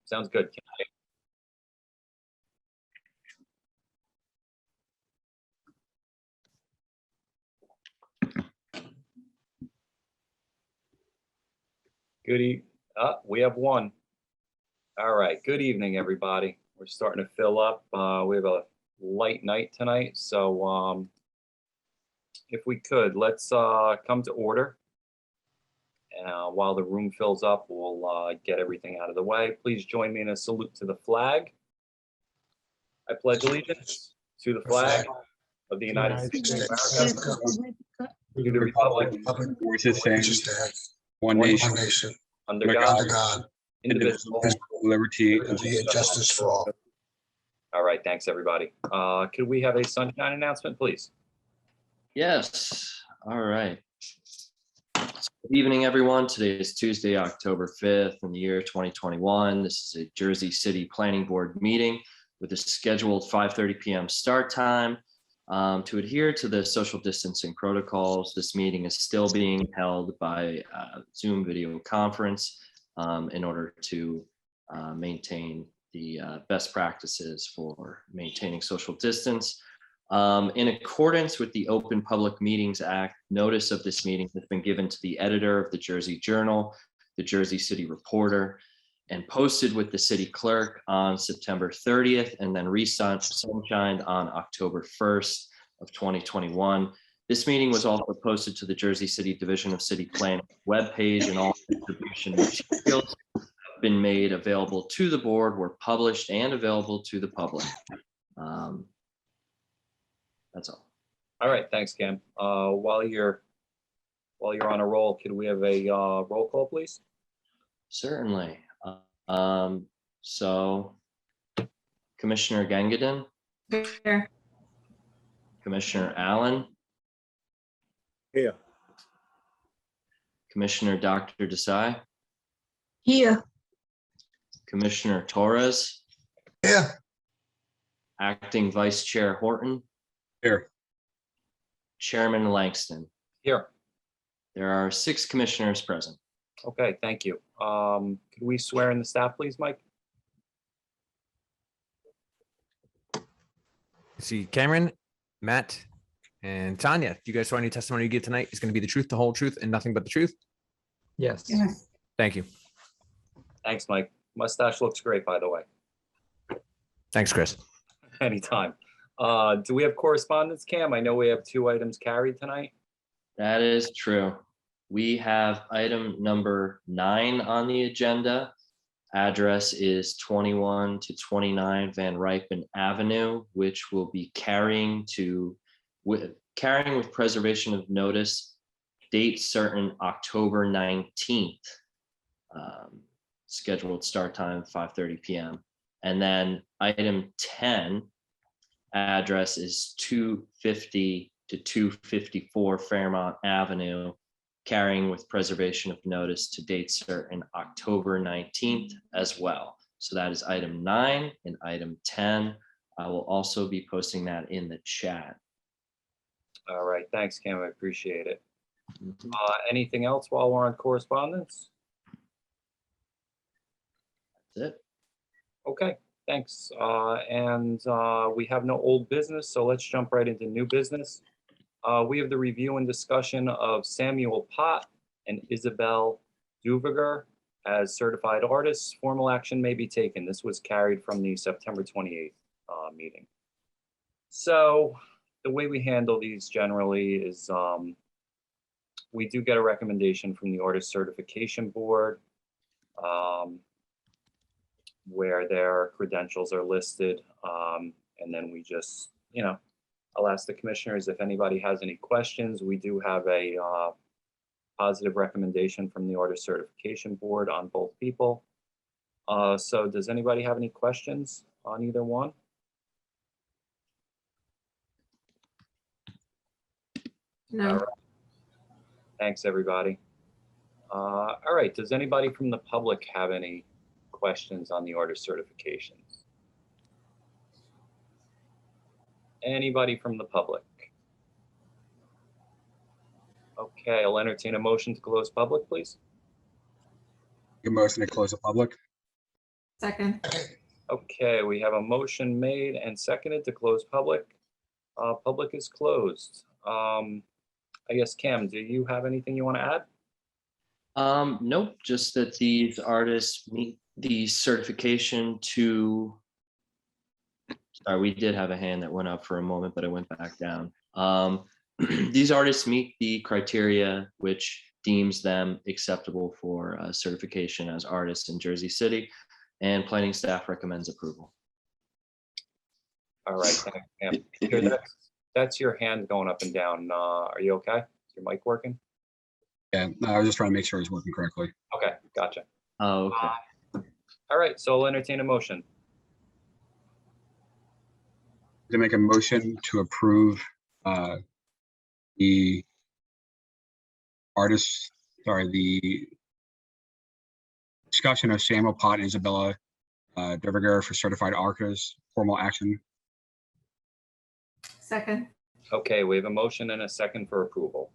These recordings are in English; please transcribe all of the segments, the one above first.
Sounds good. We have one. All right. Good evening, everybody. We're starting to fill up. We have a light night tonight, so if we could, let's come to order. While the room fills up, we'll get everything out of the way. Please join me in a salute to the flag. I pledge allegiance to the flag of the United States of America, to the republic which is one nation, under under God, indivisible, with liberty and and justice for all. All right, thanks, everybody. Could we have a sunshine announcement, please? Yes. All right. Good evening, everyone. Today is Tuesday, October 5th in the year 2021. This is a Jersey City Planning Board meeting with a scheduled 5:30 p.m. start time. To adhere to the social distancing protocols, this meeting is still being held by Zoom video conference in order to maintain the best practices for maintaining social distance. In accordance with the Open Public Meetings Act, notice of this meeting has been given to the editor of the Jersey Journal, the Jersey City Reporter, and posted with the city clerk on September 30th, and then sunshined on October 1st of 2021. This meeting was also posted to the Jersey City Division of City Planning webpage, and all distribution materials have been made available to the board, were published and available to the public. That's all. All right, thanks, Cam. While you're on a roll, could we have a roll call, please? Certainly. So Commissioner Gangadin, Here. Commissioner Allen, Here. Commissioner Dr. Desai, Here. Commissioner Torres, Here. Acting Vice Chair Horton, here. Chairman Langston. Here. There are 6 commissioners present. Okay, thank you. Could we swear in the staff, please, Mike? See Cameron, Matt, and Tanya. If you guys swear any testimony you give tonight is going to be the truth, the whole truth, and nothing but the truth. Yes. Yes. Thank you. Thanks, Mike. Mustache looks great, by the way. Thanks, Chris. Anytime. Do we have correspondence, Cam? I know we have 2 items carried tonight. That is true. We have item number 9 on the agenda. Address is 21 to 29 Van Ripen Avenue, which will be carrying with preservation of notice, date certain October 19th. Scheduled start time 5:30 p.m. And then item 10, address is 250 to 254 Fairmont Avenue, carrying with preservation of notice to date certain October 19th as well. So that is item 9 and item 10. I will also be posting that in the chat. All right, thanks, Cam. I appreciate it. Anything else while we're on correspondence? That's it. Okay, thanks. And we have no old business, so let's jump right into new business. We have the review and discussion of Samuel Pott and Isabel Duviger as certified artists. Formal action may be taken. This was carried from the September 28th meeting. So the way we handle these generally is we do get a recommendation from the Artist Certification Board where their credentials are listed. And then we just, I'll ask the commissioners if anybody has any questions. We do have a positive recommendation from the Artist Certification Board on both people. So does anybody have any questions on either one? No. All right. Thanks, everybody. All right, does anybody from the public have any questions on the artist certifications? Anybody from the public? Okay, I'll entertain a motion to close public, please. Your motion to close the public. Second. Okay, we have a motion made and seconded to close public. Public is closed. I guess, Cam, do you have anything you want to add? Nope, just that these artists meet the certification to. Sorry, we did have a hand that went up for a moment, but it went back down. These artists meet the criteria which deems them acceptable for certification as artists in Jersey City, and planning staff recommends approval. All right, thanks, Cam. Peter, that's your hand going up and down. Are you okay? Is your mic working? Yeah, no, I was just trying to make sure it's working correctly. Okay, gotcha. Oh, okay. All right, so I'll entertain a motion. To make a motion to approve the artists, sorry, the discussion of Samuel Pott and Isabella de Vergara for certified artists, formal action. Second. Okay, we have a motion and a second for approval.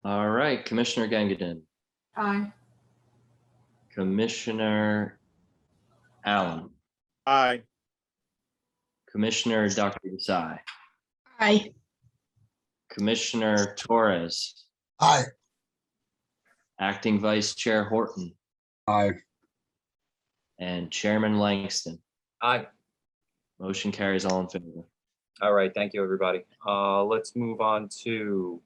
All right, Commissioner Gangadin, Aye. Commissioner Allen, Aye. Commissioner Dr. Desai, Aye. Commissioner Torres, Aye. Acting Vice Chair Horton, Aye. and Chairman Langston. Aye. Motion carries all in favor. All right, thank you, everybody. Let's move on to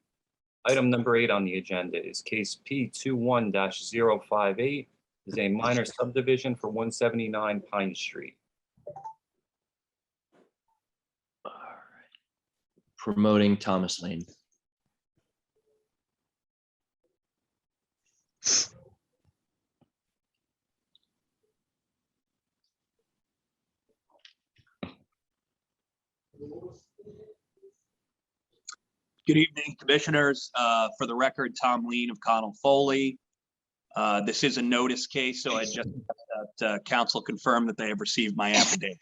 item number 8 on the agenda is case P21-058, is a minor subdivision for 179 Pine Street. All right. Promoting Thomas Lane. Good evening, commissioners. For the record, Tom Lean of Connell Foley. This is a notice case, so I just that council confirm that they have received my affidavit.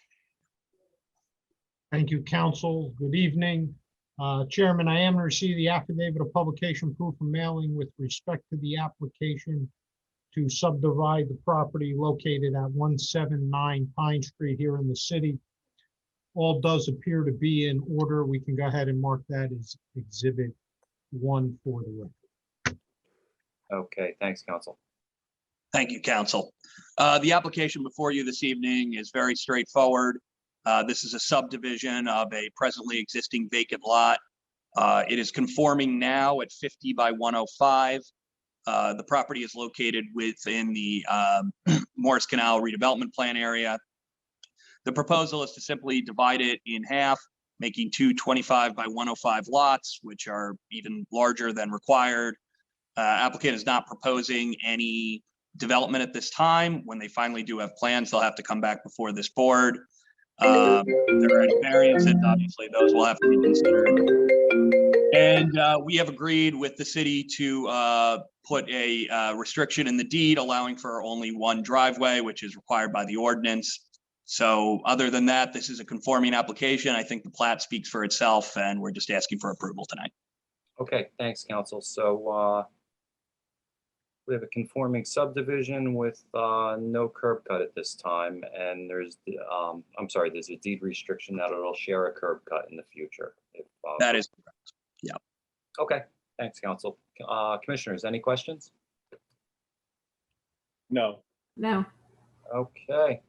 Thank you, council. Good evening. Chairman, I am to receive the affidavit of publication proof of mailing with respect to the application to subdivide the property located at 179 Pine Street here in the city. All does appear to be in order. We can go ahead and mark that as Exhibit 1 for the record. Okay, thanks, Council. Thank you, council. The application before you this evening is very straightforward. This is a subdivision of a presently existing vacant lot. It is conforming now at 50 by 105. The property is located within the Morris Canal redevelopment plan area. The proposal is to simply divide it in half, making 2 25 by 105 lots, which are even larger than required. Applicant is not proposing any development at this time. When they finally do have plans, they'll have to come back before this board. If there are any variances, obviously those will have to be considered. And we have agreed with the city to put a restriction in the deed allowing for only one driveway, which is required by the ordinance. So other than that, this is a conforming application. I think the plat speaks for itself, and we're just asking for approval tonight. Okay, thanks, Council. So we have a conforming subdivision with no curb cut at this time, and there's the there's a deed restriction that it'll share a curb cut in the future. If, That is correct. okay. Thanks, Council. Commissioners, any questions? No. No. Okay.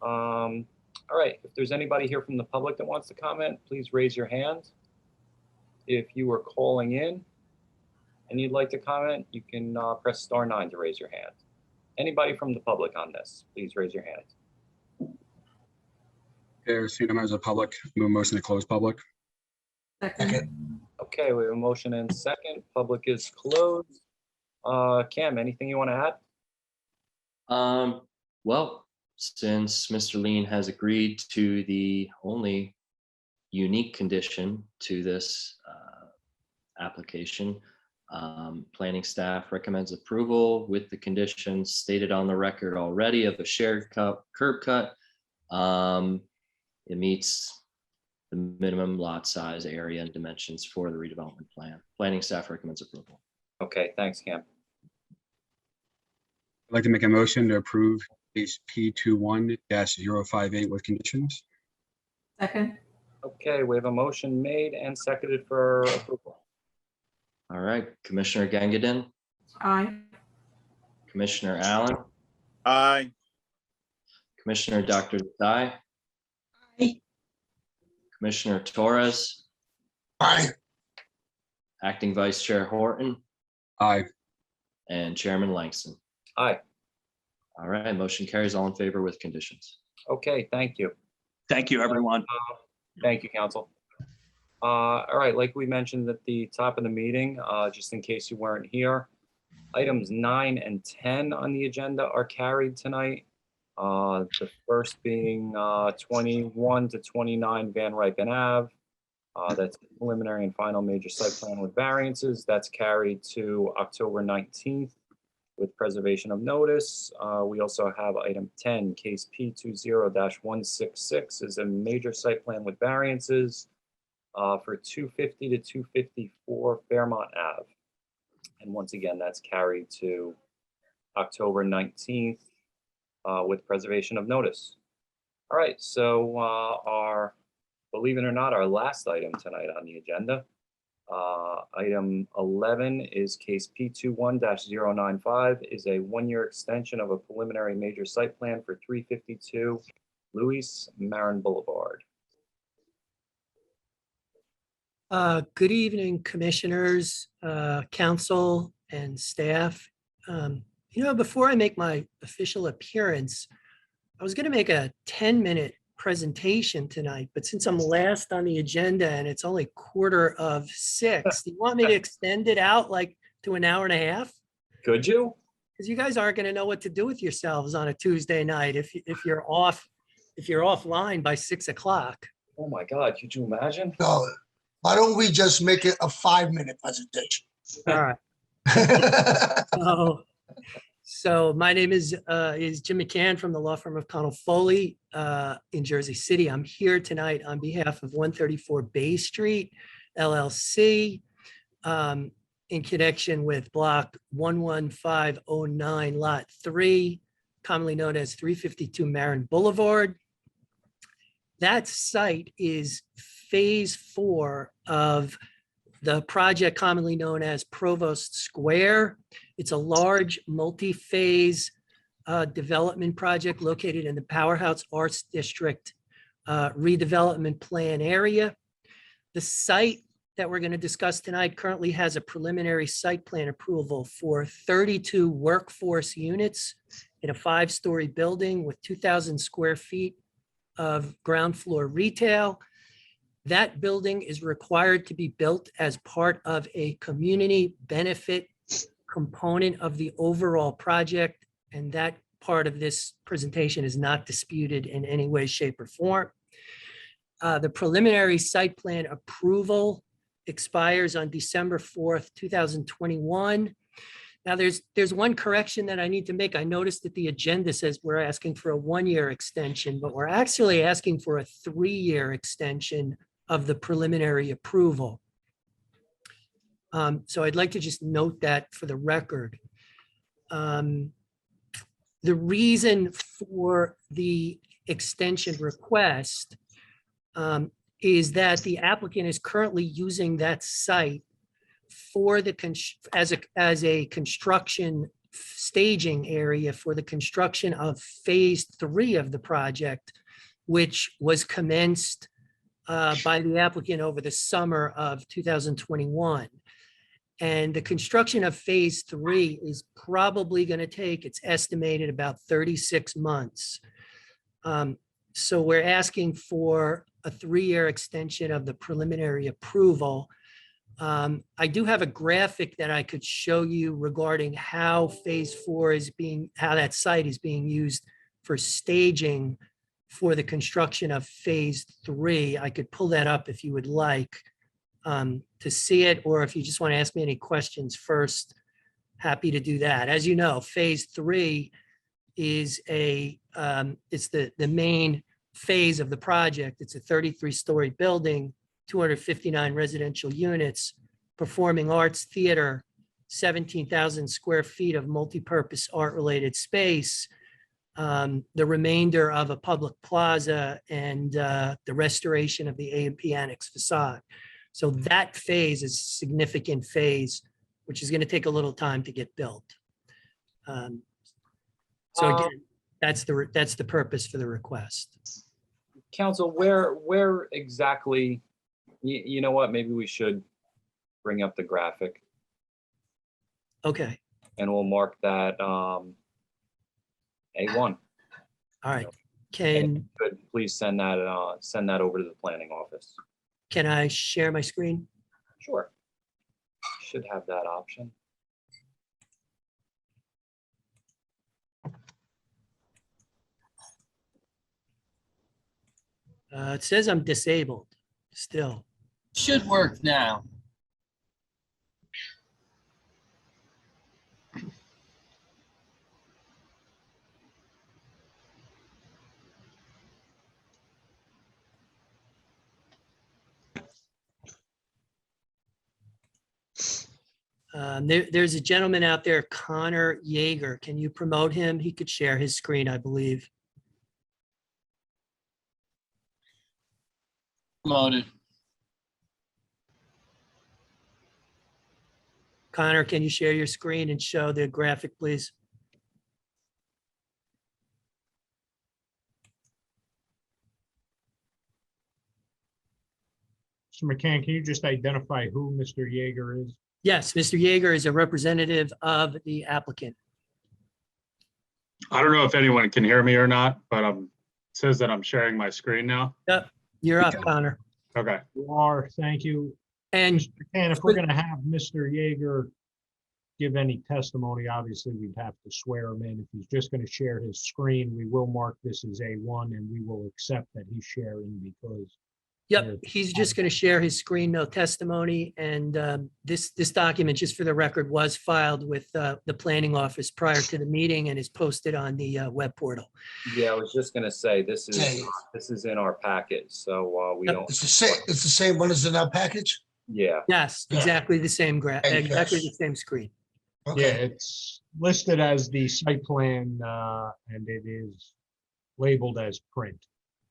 All right, if there's anybody here from the public that wants to comment, please raise your hand. If you are calling in and you'd like to comment, you can press *9 to raise your hand. Anybody from the public on this, please raise your hand. Okay, seeing them as a public, move motion to close public. Second. Okay, we have a motion and second. Public is closed. Cam, anything you want to add? Well, since Mr. Lean has agreed to the only unique condition to this application, planning staff recommends approval with the conditions stated on the record already of a shared curb cut. It meets the minimum lot size, area, and dimensions for the redevelopment plan. Planning staff recommends approval. Okay, thanks, Cam. I'd like to make a motion to approve case P21-058 with conditions. Second. Okay, we have a motion made and seconded for approval. All right, Commissioner Gangadin, Aye. Commissioner Allen, Aye. Commissioner Dr. Desai, Aye. Commissioner Torres, Aye. Acting Vice Chair Horton, Aye. and Chairman Langston. Aye. All right, motion carries, all in favor with conditions. Okay, thank you. Thank you, everyone. Thank you, council. All right, like we mentioned at the top of the meeting, just in case you weren't here, items 9 and 10 on the agenda are carried tonight. The first being 21 to 29 Van Rypen Ave. That's preliminary and final major site plan with variances. That's carried to October 19th with preservation of notice. We also have item 10, case P20-166 is a major site plan with variances for 250 to 254 Fairmont Ave. And once again, that's carried to October 19th with preservation of notice. All right, so believe it or not, our last item tonight on the agenda, item 11 is case P21-095, is a one-year extension of a preliminary major site plan for 352 Luis Marin Boulevard. Good evening, commissioners, council, and staff. Before I make my official appearance, I was going to make a 10-minute presentation tonight, but since I'm last on the agenda and it's only 5:45, do you want me to extend it out like to an hour and a half? Could you? Because you guys aren't going to know what to do with yourselves on a Tuesday night if you're offline by 6 o'clock. Oh my God, could you imagine? No, why don't we just make it a 5-minute presentation? All right. So my name is Jim McCann from the law firm of Connell Foley in Jersey City. I'm here tonight on behalf of 134 Bay Street LLC in connection with block 11509 lot 3, commonly known as 352 Marin Boulevard. That site is phase 4 of the project commonly known as Provost Square. It's a large multi-phase development project located in the Powerhouse Arts District redevelopment plan area. The site that we're going to discuss tonight currently has a preliminary site plan approval for 32 workforce units in a 5-story building with 2,000 square feet of ground floor retail. That building is required to be built as part of a community benefit component of the overall project, and that part of this presentation is not disputed in any way, shape, or form. The preliminary site plan approval expires on December 4th, 2021. Now, there's one correction that I need to make. I noticed that the agenda says we're asking for a 1-year extension, but we're actually asking for a 3-year extension of the preliminary approval. So I'd like to just note that for the record. The reason for the extension request is that the applicant is currently using that site for the as a construction staging area for the construction of phase 3 of the project, which was commenced by the applicant over the summer of 2021. And the construction of phase 3 is probably going to take, it's estimated, about 36 months. So we're asking for a 3-year extension of the preliminary approval. I do have a graphic that I could show you regarding how phase 4 is how that site is being used for staging for the construction of phase 3. I could pull that up if you would like to see it, or if you just want to ask me any questions first, happy to do that. As you know, phase 3 is it's the main phase of the project. It's a 33-story building, 259 residential units, performing arts theater, 17,000 square feet of multi-purpose art-related space, the remainder of a public plaza and the restoration of the A&P Annex facade. So that phase is a significant phase, which is going to take a little time to get built. So again, that's the purpose for the request. Council, where exactly, you know what, maybe we should bring up the graphic Okay, and we'll mark that A1. all right. Can Please send that over to the planning office. I share my screen? Sure. Should have that option. It says I'm disabled still. Should work now. There's a gentleman out there, Connor Yeager. Can you promote him? He could share his screen, I believe. Promoted. Connor, can you share your screen and show the graphic, please? Mr. McCann, can you just identify who Mr. Yeager is? Yes, Mr. Yeager is a representative of the applicant. I don't know if anyone can hear me or not, but it says that I'm sharing my screen now. Yep, you're up, Connor. Okay. You are, thank you. And Mr. McCann, if we're gonna have Mr. Yeager give any testimony, obviously we'd have to swear him in. If he's just gonna share his screen, we will mark this as A1 and we will accept that he's sharing because yep, he's just going to share his screen, no testimony. And this document, just for the record, was filed with the planning office prior to the meeting and is posted on the web portal. Yeah, I was just gonna say, this Okay. is in our packet, so we Yep. don't. It's the same one as in our package? Yeah, Yes, Yeah. exactly the same Yes. exactly the same screen. yeah, Okay, it's listed as the site plan and it is labeled as print.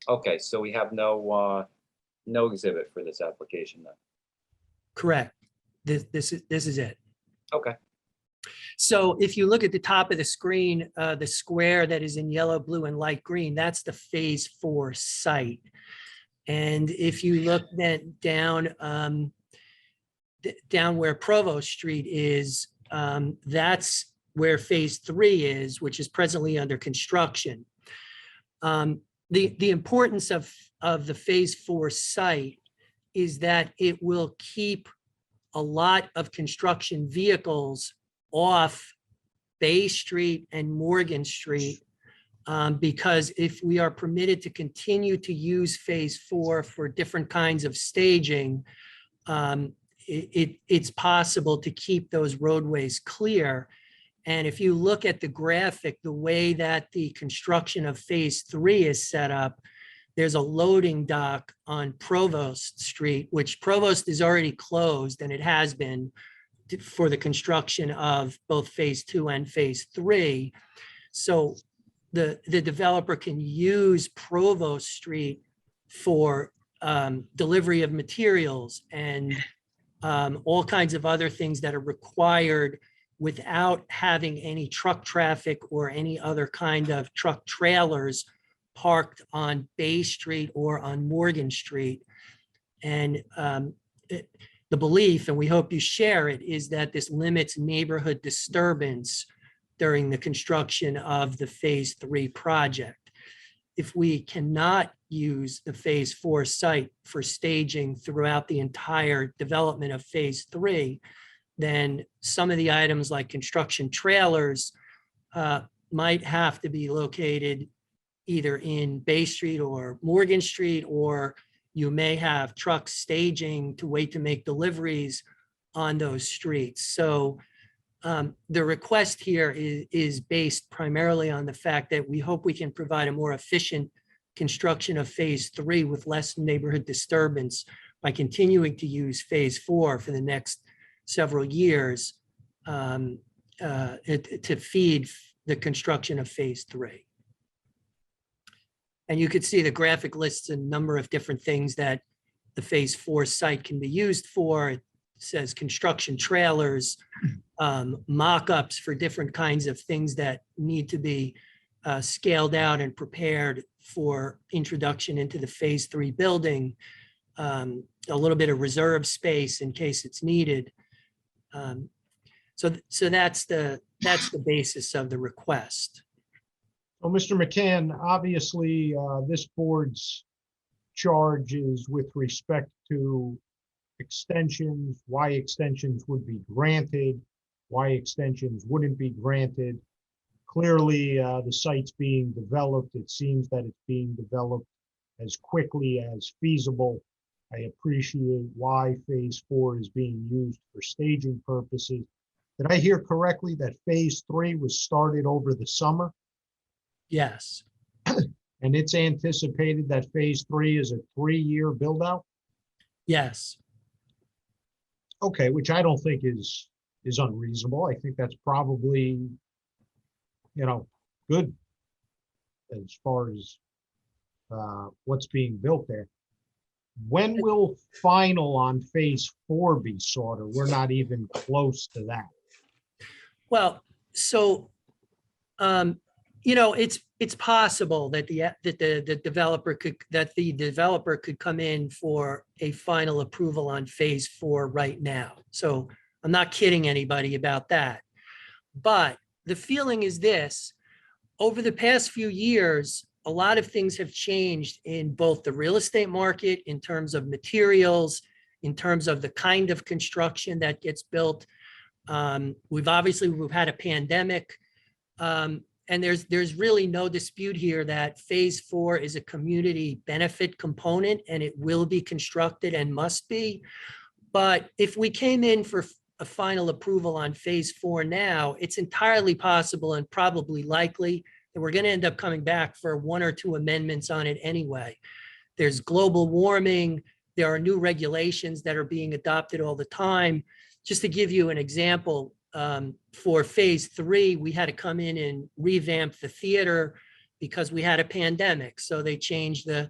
okay, so we have no exhibit for this application then. Correct. This is it. Okay, So if you look at the top of the screen, the square that is in yellow, blue, and light green, that's the phase 4 site. And if you look then down where Provost Street is, that's where phase 3 is, which is presently under construction. The importance of the phase 4 site is that it will keep a lot of construction vehicles off Bay Street and Morgan Street, because if we are permitted to continue to use phase 4 for different kinds of staging, it's possible to keep those roadways clear. And if you look at the graphic, the way that the construction of phase 3 is set up, there's a loading dock on Provost Street, which Provost is already closed, and it has been for the construction of both phase 2 and phase 3. So the developer can use Provost Street for delivery of materials and all kinds of other things that are required without having any truck traffic or any other kind of truck trailers parked on Bay Street or on Morgan Street. And the belief, and we hope you share it, is that this limits neighborhood disturbance during the construction of the phase 3 project. If we cannot use the phase 4 site for staging throughout the entire development of phase 3, then some of the items like construction trailers might have to be located either in Bay Street or Morgan Street, or you may have trucks staging to wait to make deliveries on those streets. So the request here is based primarily on the fact that we hope we can provide a more efficient construction of phase 3 with less neighborhood disturbance by continuing to use phase 4 for the next several years to feed the construction of phase 3. And you could see the graphic lists a number of different things that the Phase 4 site can be used for. It says construction trailers, mock-ups for different kinds of things that need to be scaled out and prepared for introduction into the Phase 3 building. A little bit of reserve space in case it's needed. So that's the basis of the request. So, Mr. McCann, obviously, this board's charge is with respect to extensions, why extensions would be granted, why extensions wouldn't be granted. Clearly, the site's being developed. It seems that it's being developed as quickly as feasible. I appreciate why Phase 4 is being used for staging purposes. Did I hear correctly that Phase 3 was started over the summer? Yes. And it's anticipated that Phase 3 is a 3-year build out? Yes. Okay, which I don't think is unreasonable. I think that's probably, good as far as what's being built there. When will final on Phase 4 be sought, or we're not even close to that? Well, so, it's possible that the developer could come in for a final approval on Phase 4 right now. So I'm not kidding anybody about that. But the feeling is this: over the past few years, a lot of things have changed in both the real estate market, in terms of materials, in terms of the kind of construction that gets built. We've had a pandemic. And there's really no dispute here that Phase 4 is a community benefit component, and it will be constructed and must be. But if we came in for a final approval on Phase 4 now, it's entirely possible and probably likely that we're going to end up coming back for 1 or 2 amendments on it anyway. There's global warming. There are new regulations that are being adopted all the time. Just to give you an example, for Phase 3, we had to come in and revamp the theater because we had a pandemic. So they changed the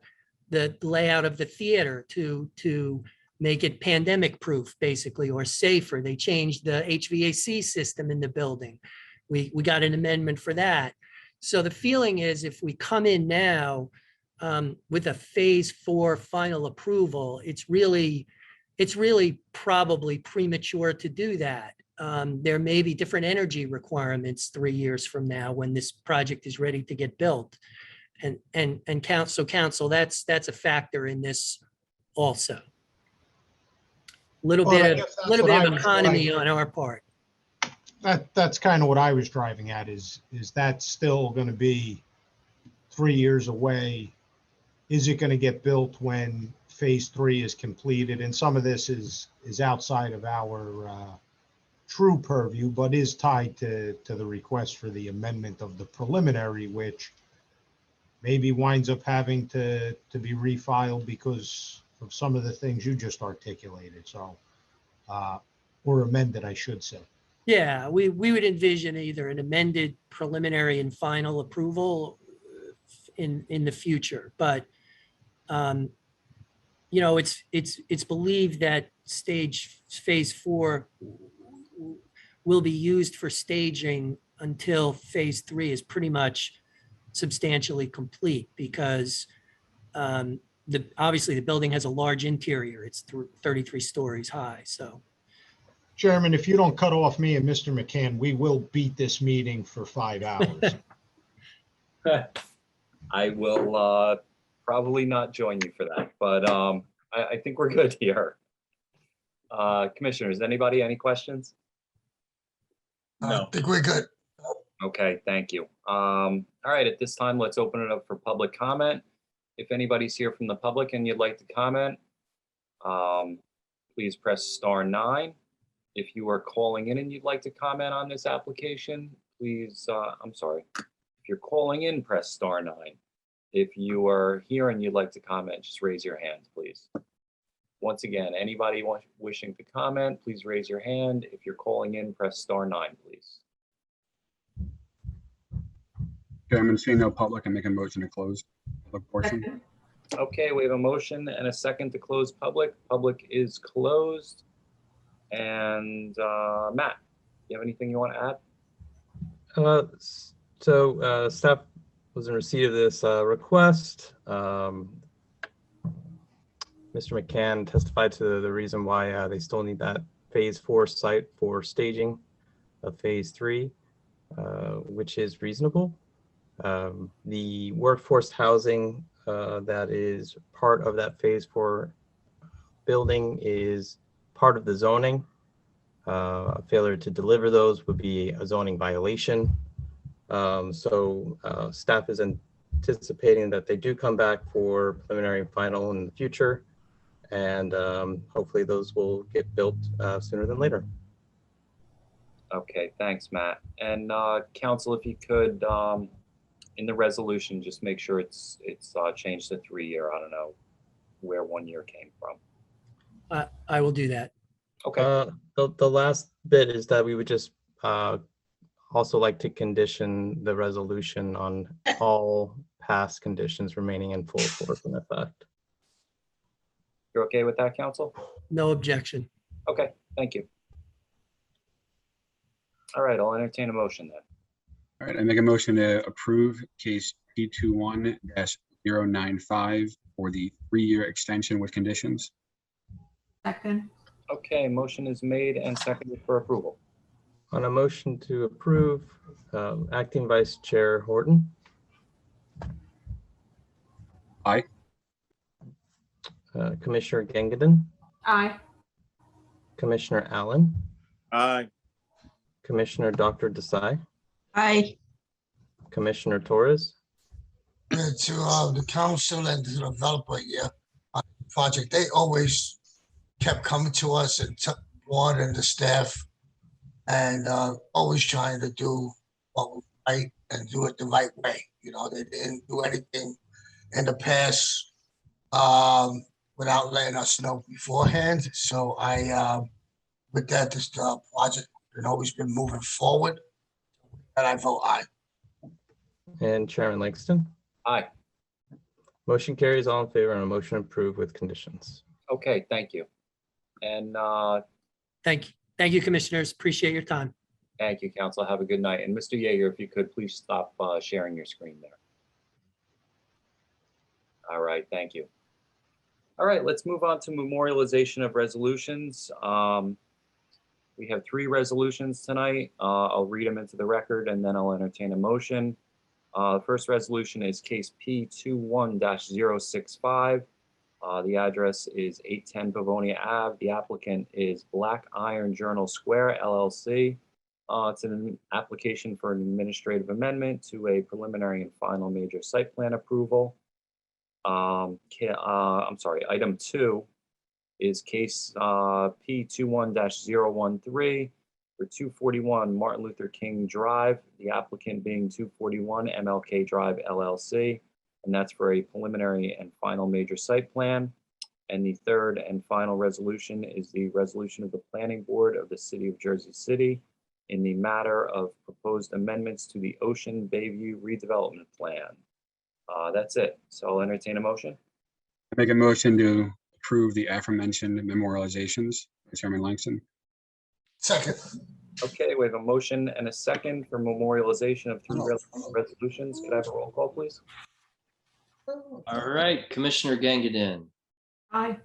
layout of the theater to make it pandemic proof, basically, or safer. They changed the HVAC system in the building. We got an amendment for that. So the feeling is, if we come in now with a Phase 4 final approval, it's really probably premature to do that. There may be different energy requirements 3 years from now when this project is ready to get built. And council, that's a factor in this also. Little bit of economy on our part. That's kind of what I was driving at, is that still going to be 3 years away? Is it going to get built when Phase 3 is completed? And some of this is outside of our true purview, but is tied to the request for the amendment of the preliminary, which maybe winds up having to be refiled because of some of the things you just articulated. So, or amended, I should say. Yeah, we would envision either an amended preliminary and final approval in the future, but it's believed that Phase 4 will be used for staging until Phase 3 is pretty much substantially complete, because obviously the building has a large interior. It's 33 stories high. So, Chairman, if you don't cut off me and Mr. McCann, we will beat this meeting for 5 hours. I will probably not join you for that, but I think we're good here. Commissioners, anybody, any questions? I think we're good. Okay, thank you. All right, at this time, let's open it up for public comment. If anybody's here from the public and you'd like to comment, please press *9. If you are calling in and you'd like to comment on this application, please, if you're calling in, press *9. If you are here and you'd like to comment, just raise your hand, please. Once again, anybody wishing to comment, please raise your hand. If you're calling in, press *9, please. Chairman, seeing no public, I make a motion to close. public portion. Second. Okay, we have a motion and a second to close public. Public is closed. And Matt, you have anything you want to add? Staff was in receipt of this request. Mr. McCann testified to the reason why they still need that phase 4 site for staging of phase 3, which is reasonable. The workforce housing that is part of that phase 4 building is part of the zoning. A failure to deliver those would be a zoning violation. Staff is anticipating that they do come back for preliminary and final in the future. And hopefully those will get built sooner than later. Okay, thanks, Matt. And council, if you could, in the resolution, just make sure it's changed to 3-year. I don't know where 1 year came from. I will do that. Okay, The last bit is that we would just also like to condition the resolution on all past conditions remaining in full force and effect. you're okay with that, council? No objection. Okay, thank you. All right, I'll entertain a motion then. All right, I make a motion to approve case P21-095 for the 3-year extension with conditions. Second. Okay, motion is made and seconded for approval. On a motion to approve, Acting Vice Chair Horton. Aye. Commissioner Gangadin, Aye. Commissioner Allen, Aye. Commissioner Dr. Desai, Aye. Commissioner Torres, To the council and the developer here on the project, they always kept coming to us and Ward and the staff and always trying to do what was right and do it the right way. You know, they didn't do anything in the past without letting us know beforehand. So with that, this project has always been moving forward. And I vote aye. and Chairman Langston. Aye. Motion carries, all in favor, and a motion approved with conditions. Okay, thank you. And Thank you, commissioners. Appreciate your time. thank you, council. Have a good night. And Mr. Yeager, if you could please stop sharing your screen there. All right, thank you. All right, let's move on to memorialization of resolutions. We have 3 resolutions tonight. I'll read them into the record and then I'll entertain a motion. The first resolution is case P21-065. The address is 810 Pavonia Ave. The applicant is Black Iron Journal Square LLC. It's an application for an administrative amendment to a preliminary and final major site plan approval. I'm sorry, item 2 is case P21-013 for 241 Martin Luther King Drive, the applicant being 241 MLK Drive LLC, and that's for a preliminary and final major site plan. And the third and final resolution is the resolution of the Planning Board of the City of Jersey City in the matter of proposed amendments to the Ocean Bayview redevelopment plan. That's it. So I'll entertain a motion. I make a motion to approve the aforementioned memorializations by Chairman Langston. Second. Okay, we have a motion and a second for memorialization of 3 resolutions. Could I have a roll call, please? All right, Commissioner Gangadin, Aye.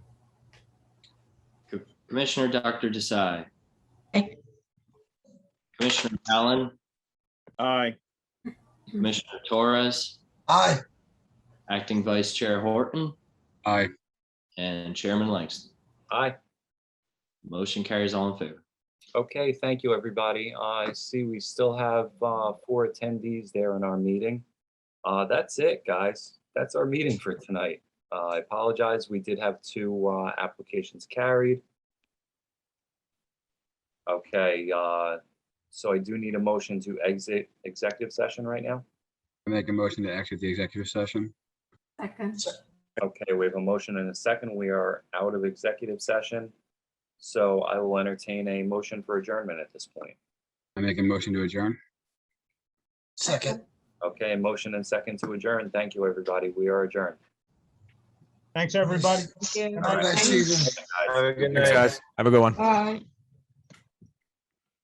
Commissioner Dr. Desai. Aye. Commissioner Allen, Aye. Commissioner Torres, Aye. Acting Vice Chair Horton, Aye. and Chairman Langston. Aye. Motion carries, all in favor. Okay, thank you, everybody. I see we still have 4 attendees there in our meeting. That's it, guys. That's our meeting for tonight. I apologize. We did have 2 applications carried. Okay, so I do need a motion to exit executive session right now. I make a motion to exit the executive session. Second. Okay, we have a motion and a second. We are out of executive session. So I will entertain a motion for adjournment at this point. I make a motion to adjourn. Second. Okay, motion and second to adjourn. Thank you, everybody. We are adjourned. Thanks, everybody. Thank you. Have a nice evening. Have a good Thanks, night. guys. Have a good one. Bye.